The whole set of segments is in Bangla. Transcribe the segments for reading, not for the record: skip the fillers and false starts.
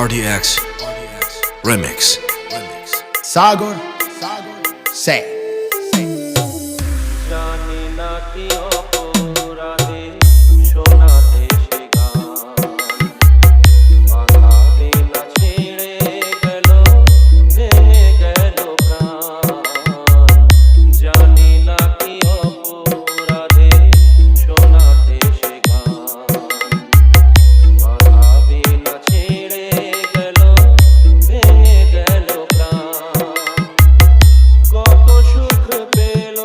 RDX Remix Sagar Say জানি না কি অপরাধে শোনাতে সে গান বাধা বিনা ছেড়ে গেল ভেঙে গেল প্রাণ জানি না কি অপরাধে শোনাতে সে গান বাধা বিনা ছেড়ে গেল ভেঙে গেল প্রাণ কত সুখ পেল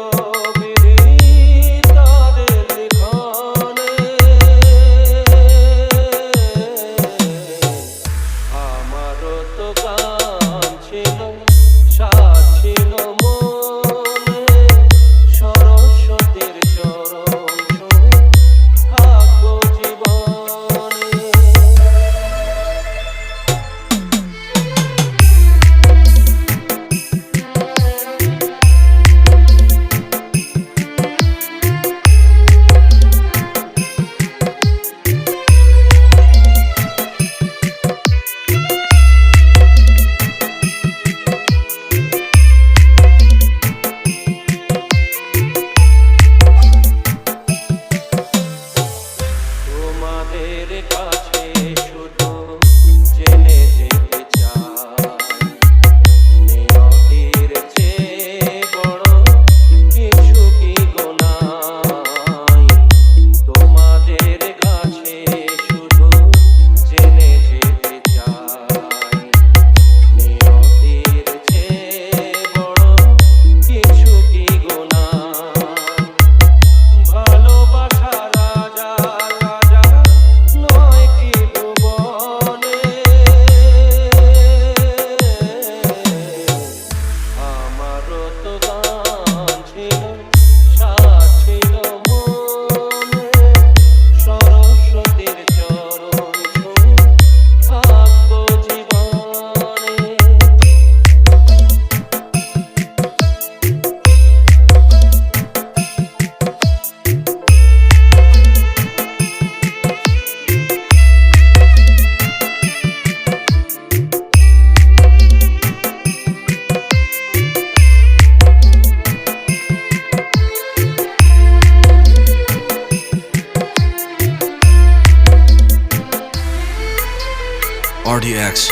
RDX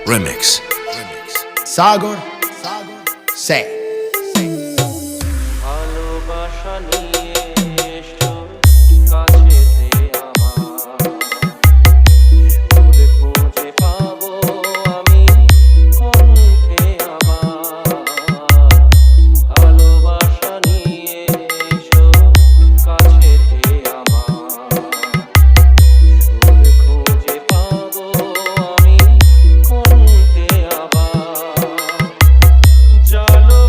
Remix Sagar Say ভালোবাসা নিয়ে এসো কাছেতে আমার সুর খুঁজে পাবো আমি কণ্ঠে আমার ভালোবাসা নিয়ে এসো কাছেতে আমার সুর খুঁজে পাবো আমি কণ্ঠে আবার জানো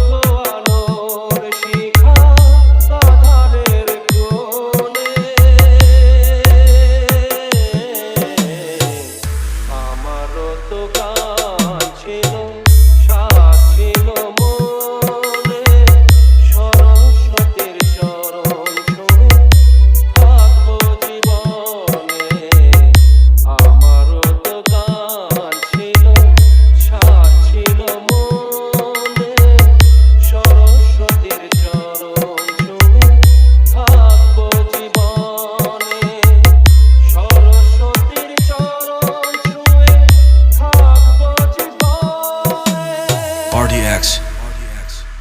RDX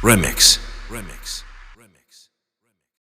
Remix